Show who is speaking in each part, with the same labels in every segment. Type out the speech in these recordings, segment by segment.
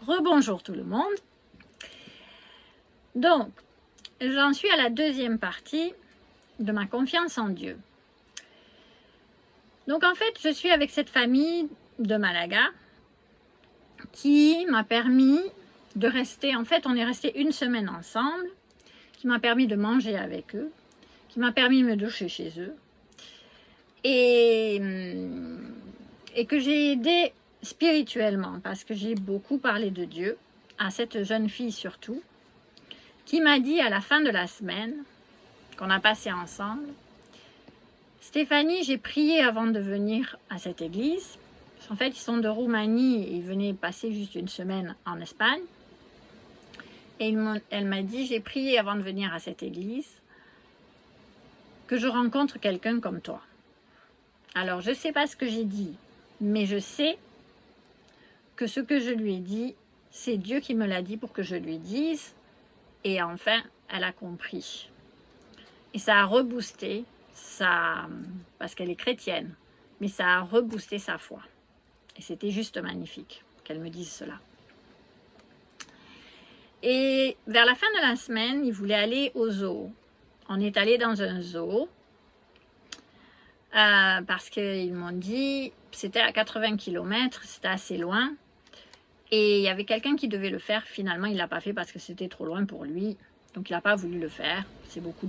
Speaker 1: Rebonjour tout le monde. Donc, j'en suis à la deuxième partie de ma confiance en Dieu. Donc en fait, je suis avec cette famille de Malaga qui m'a permis de rester, en fait on est resté une semaine ensemble, qui m'a permis de manger avec eux, qui m'a permis de me doucher chez eux et que j'ai aidé spirituellement parce que j'ai beaucoup parlé de Dieu à cette jeune fille surtout, qui m'a dit à la fin de la semaine qu'on a passé ensemble: Stéphanie, j'ai prié avant de venir à cette église. En fait, ils sont de Roumanie et ils venaient passer juste une semaine en Espagne. Et elle m'a dit, j'ai prié avant de venir à cette église que je rencontre quelqu'un comme toi. Alors, je ne sais pas ce que j'ai dit, mais je sais que ce que je lui ai dit, c'est Dieu qui me l'a dit pour que je lui dise. Et enfin, elle a compris. Et ça a reboosté, parce qu'elle est chrétienne, mais ça a reboosté sa foi. Et c'était juste magnifique qu'elle me dise cela. Et vers la fin de la semaine, ils voulaient aller au zoo. On est allé dans un zoo parce qu'ils m'ont dit, c'était à 80 km, c'était assez loin. Et il y avait quelqu'un qui devait le faire. Finalement, il ne l'a pas fait parce que c'était trop loin pour lui. Donc, il n'a pas voulu le faire. C'est beaucoup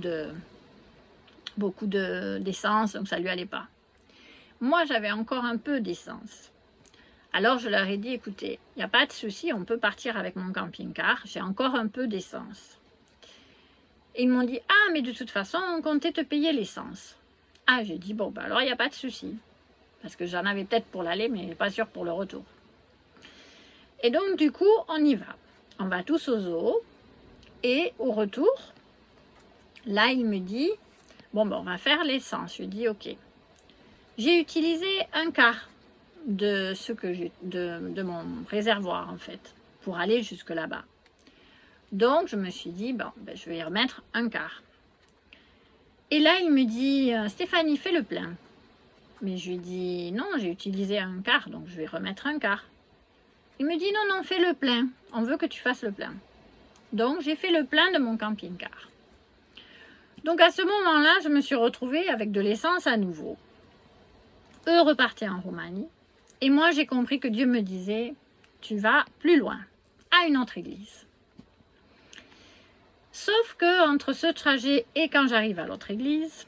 Speaker 1: d'essence, donc ça ne lui allait pas. Moi, j'avais encore un peu d'essence. Alors, je leur ai dit, écoutez, il n'y a pas de souci, on peut partir avec mon camping-car. J'ai encore un peu d'essence. Et ils m'ont dit, ah, mais de toute façon, on comptait te payer l'essence. Ah, j'ai dit, bon, bah, alors, il n'y a pas de souci. Parce que j'en avais peut-être pour l'aller, mais pas sûr pour le retour. Et donc, du coup, on y va. On va tous au zoo. Et au retour, là, il me dit, bon, ben, on va faire l'essence. Je lui dis, ok. J'ai utilisé un quart de de mon réservoir, en fait, pour aller jusque là-bas. Donc, je me suis dit, bon, ben, je vais y remettre un quart. Et là, il me dit, Stéphanie, fais le plein. Mais je lui dis, non, j'ai utilisé un quart, donc je vais remettre un quart. Il me dit, non, non, fais le plein. On veut que tu fasses le plein. Donc, j'ai fait le plein de mon camping-car. Donc, à ce moment-là, je me suis retrouvée avec de l'essence à nouveau. Eux repartaient en Roumanie. Et moi, j'ai compris que Dieu me disait, tu vas plus loin, à une autre église. Sauf que entre ce trajet et quand j'arrive à l'autre église,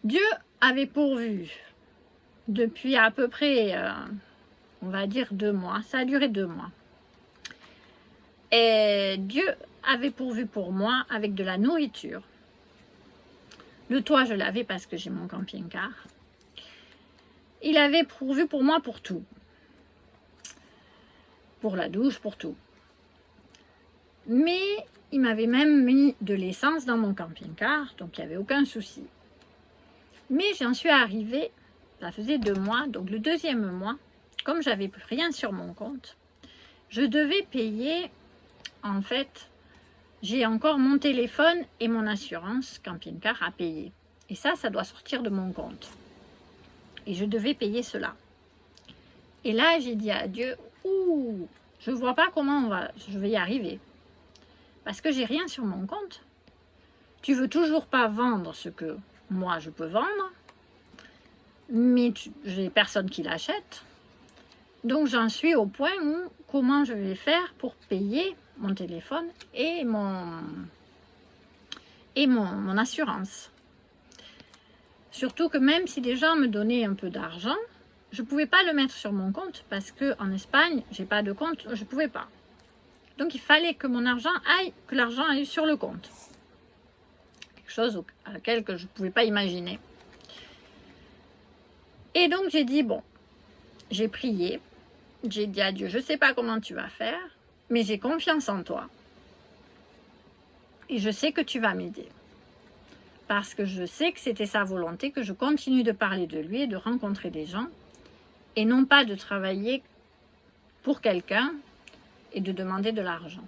Speaker 1: Dieu avait pourvu depuis à peu près, on va dire 2 mois. Ça a duré 2 mois. Et Dieu avait pourvu pour moi avec de la nourriture. Le toit, je l'avais parce que j'ai mon camping-car. Il avait pourvu pour moi pour tout. Pour la douche, pour tout. Mais il m'avait même mis de l'essence dans mon camping-car, donc il n'y avait aucun souci. Mais j'en suis arrivée, ça faisait 2 mois, donc le 2e mois, comme j'avais rien sur mon compte, je devais payer, en fait, j'ai encore mon téléphone et mon assurance camping-car à payer. Et ça doit sortir de mon compte. Et je devais payer cela. Et là, j'ai dit à Dieu, ouh, je ne vois pas comment je vais y arriver. Parce que j'ai rien sur mon compte. Tu veux toujours pas vendre ce que moi je peux vendre, mais j'ai personne qui l'achète. Donc j'en suis au point où comment je vais faire pour payer mon téléphone et mon assurance. Surtout que même si des gens me donnaient un peu d'argent, je ne pouvais pas le mettre sur mon compte parce qu'en Espagne, j'ai pas de compte, je ne pouvais pas. Donc il fallait que l'argent aille sur le compte. Quelque chose à laquelle je ne pouvais pas imaginer. Et donc j'ai dit, bon, j'ai prié, j'ai dit à Dieu, je ne sais pas comment tu vas faire, mais j'ai confiance en toi. Et je sais que tu vas m'aider. Parce que je sais que c'était sa volonté que je continue de parler de lui et de rencontrer des gens, et non pas de travailler pour quelqu'un et de demander de l'argent.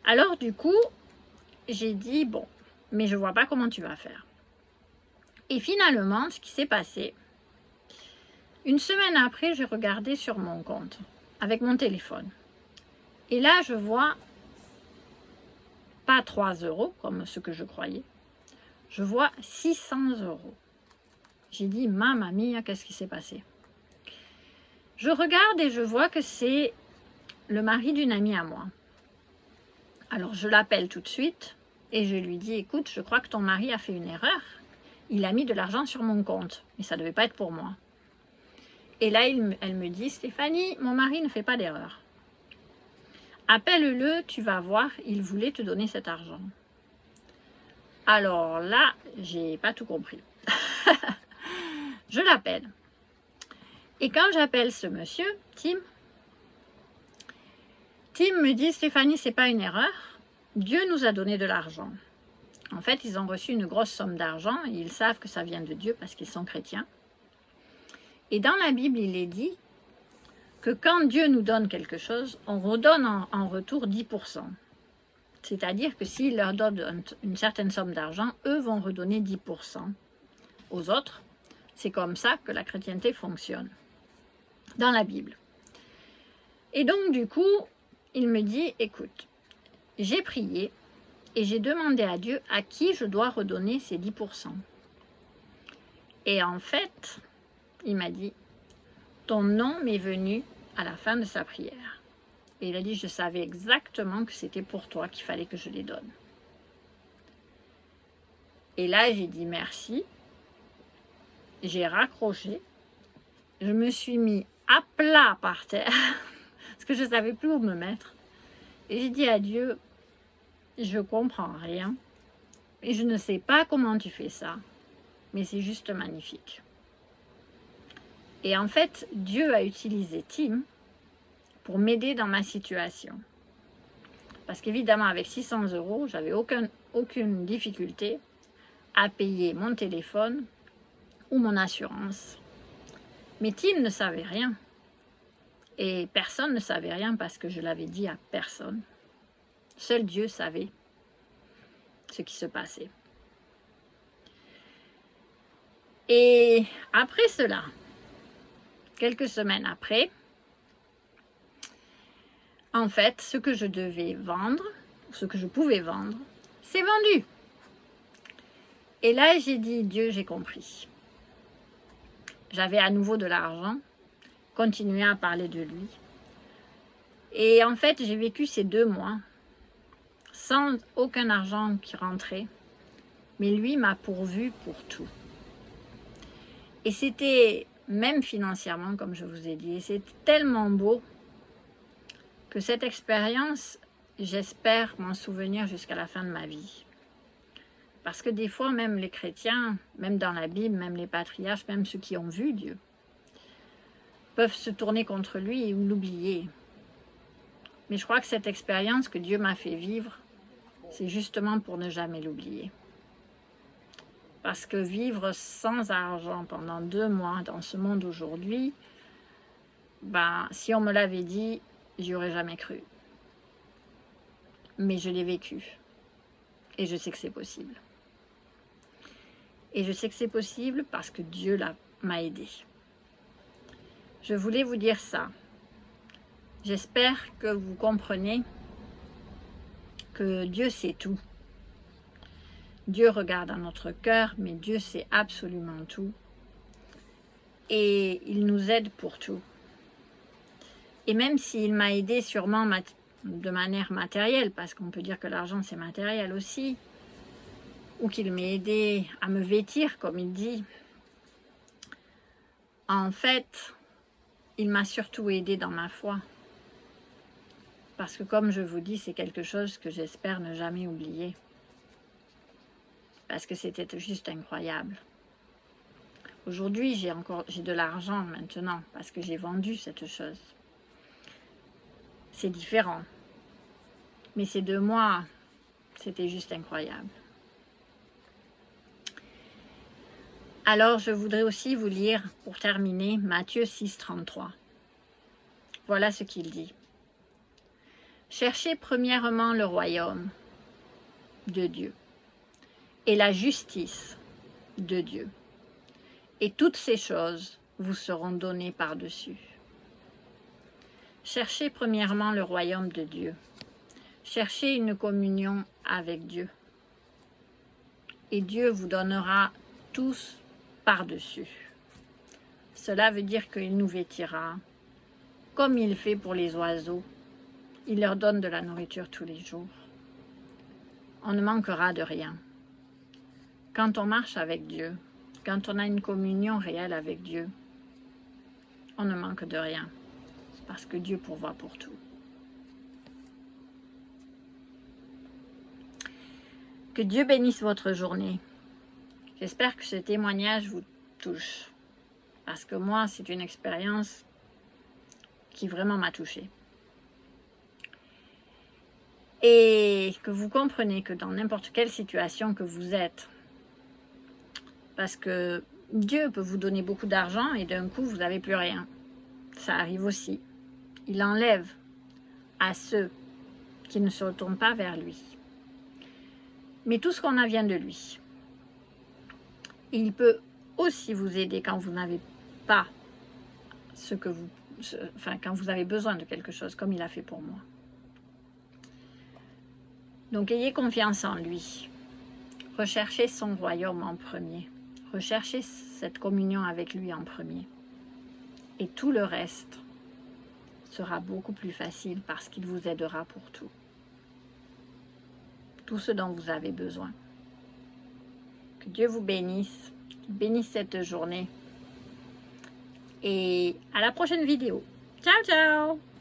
Speaker 1: Alors du coup, j'ai dit, bon, mais je ne vois pas comment tu vas faire. Et finalement, ce qui s'est passé, Une semaine après, j'ai regardé sur mon compte avec mon téléphone. Et là, je vois pas 3 € comme ce que je croyais. Je vois 600 €. J'ai dit, mamma mia, qu'est-ce qui s'est passé? Je regarde et je vois que c'est le mari d'une amie à moi. Alors, je l'appelle tout de suite et je lui dis, écoute, je crois que ton mari a fait une erreur. Il a mis de l'argent sur mon compte, mais ça ne devait pas être pour moi. Et là, elle me dit, Stéphanie, mon mari ne fait pas d'erreur. Appelle-le, tu vas voir, il voulait te donner cet argent. Alors là, j'ai pas tout compris. Je l'appelle. Et quand j'appelle ce monsieur, Tim me dit, Stéphanie, c'est pas une erreur. Dieu nous a donné de l'argent. En fait, ils ont reçu une grosse somme d'argent et ils savent que ça vient de Dieu parce qu'ils sont chrétiens. Et dans la Bible, il est dit que quand Dieu nous donne quelque chose, on redonne en retour 10%. C'est-à-dire que s'il leur donne une certaine somme d'argent, eux vont redonner 10% aux autres. C'est comme ça que la chrétienté fonctionne dans la Bible. Et donc, du coup, il me dit, écoute, j'ai prié et j'ai demandé à Dieu à qui je dois redonner ces 10%. Et en fait, il m'a dit, ton nom m'est venu à la fin de sa prière. Et il a dit, je savais exactement que c'était pour toi qu'il fallait que je les donne. Et là, j'ai dit merci. J'ai raccroché. Je me suis mis à plat par terre parce que je ne savais plus où me mettre. Et j'ai dit à Dieu, je comprends rien et je ne sais pas comment tu fais ça, mais c'est juste magnifique. Et en fait, Dieu a utilisé Tim pour m'aider dans ma situation. Parce qu'évidemment, avec 600 €, j'avais aucune difficulté à payer mon téléphone ou mon assurance. Mais Tim ne savait rien. Et personne ne savait rien parce que je l'avais dit à personne. Seul Dieu savait ce qui se passait. Et après cela, quelques semaines après, en fait, ce que je devais vendre, ce que je pouvais vendre, c'est vendu. Et là, j'ai dit, Dieu, j'ai compris. J'avais à nouveau de l'argent, continué à parler de lui. Et en fait, j'ai vécu ces 2 mois sans aucun argent qui rentrait, mais lui m'a pourvu pour tout. Et c'était, même financièrement, comme je vous ai dit, c'était tellement beau que cette expérience, j'espère m'en souvenir jusqu'à la fin de ma vie. Parce que des fois, même les chrétiens, même dans la Bible, même les patriarches, même ceux qui ont vu Dieu, peuvent se tourner contre lui ou l'oublier. Mais je crois que cette expérience que Dieu m'a fait vivre, c'est justement pour ne jamais l'oublier. Parce que vivre sans argent pendant 2 mois dans ce monde aujourd'hui, si on me l'avait dit, j'y aurais jamais cru. Mais je l'ai vécu. Et je sais que c'est possible. Et je sais que c'est possible parce que Dieu m'a aidé. Je voulais vous dire ça. J'espère que vous comprenez que Dieu sait tout. Dieu regarde à notre cœur, mais Dieu sait absolument tout. Et il nous aide pour tout. Et même s'il m'a aidé sûrement de manière matérielle, parce qu'on peut dire que l'argent c'est matériel aussi, ou qu'il m'ait aidé à me vêtir, comme il dit, en fait, il m'a surtout aidé dans ma foi. Parce que comme je vous dis, c'est quelque chose que j'espère ne jamais oublier. Parce que c'était juste incroyable. Aujourd'hui, j'ai de l'argent maintenant, parce que j'ai vendu cette chose. C'est différent. Mais ces 2 mois, c'était juste incroyable. Alors, je voudrais aussi vous lire, pour terminer, Matthieu 6, 33. Voilà ce qu'il dit. Cherchez premièrement le royaume de Dieu et la justice de Dieu. Et toutes ces choses vous seront donnés par-dessus. Cherchez premièrement le royaume de Dieu. Cherchez une communion avec Dieu. Et Dieu vous donnera tous par-dessus. Cela veut dire qu'il nous vêtira, comme il fait pour les oiseaux. Il leur donne de la nourriture tous les jours. On ne manquera de rien. Quand on marche avec Dieu, quand on a une communion réelle avec Dieu, on ne manque de rien, parce que Dieu pourvoit pour tout. Que Dieu bénisse votre journée. J'espère que ce témoignage vous touche, parce que moi, c'est une expérience qui vraiment m'a touchée. Et que vous comprenez que dans n'importe quelle situation que vous êtes, parce que Dieu peut vous donner beaucoup d'argent et d'un coup, vous n'avez plus rien. Ça arrive aussi. Il enlève à ceux qui ne se retournent pas vers lui. Mais tout ce qu'on a vient de lui. Il peut aussi vous aider quand vous n'avez pas quand vous avez besoin de quelque chose, comme il a fait pour moi. Donc ayez confiance en lui. Recherchez son royaume en premier. Recherchez cette communion avec lui en premier. Et tout le reste sera beaucoup plus facile parce qu'il vous aidera pour tout. Tout ce dont vous avez besoin. Que Dieu vous bénisse. Bénisse cette journée. Et à la prochaine vidéo. Ciao, ciao!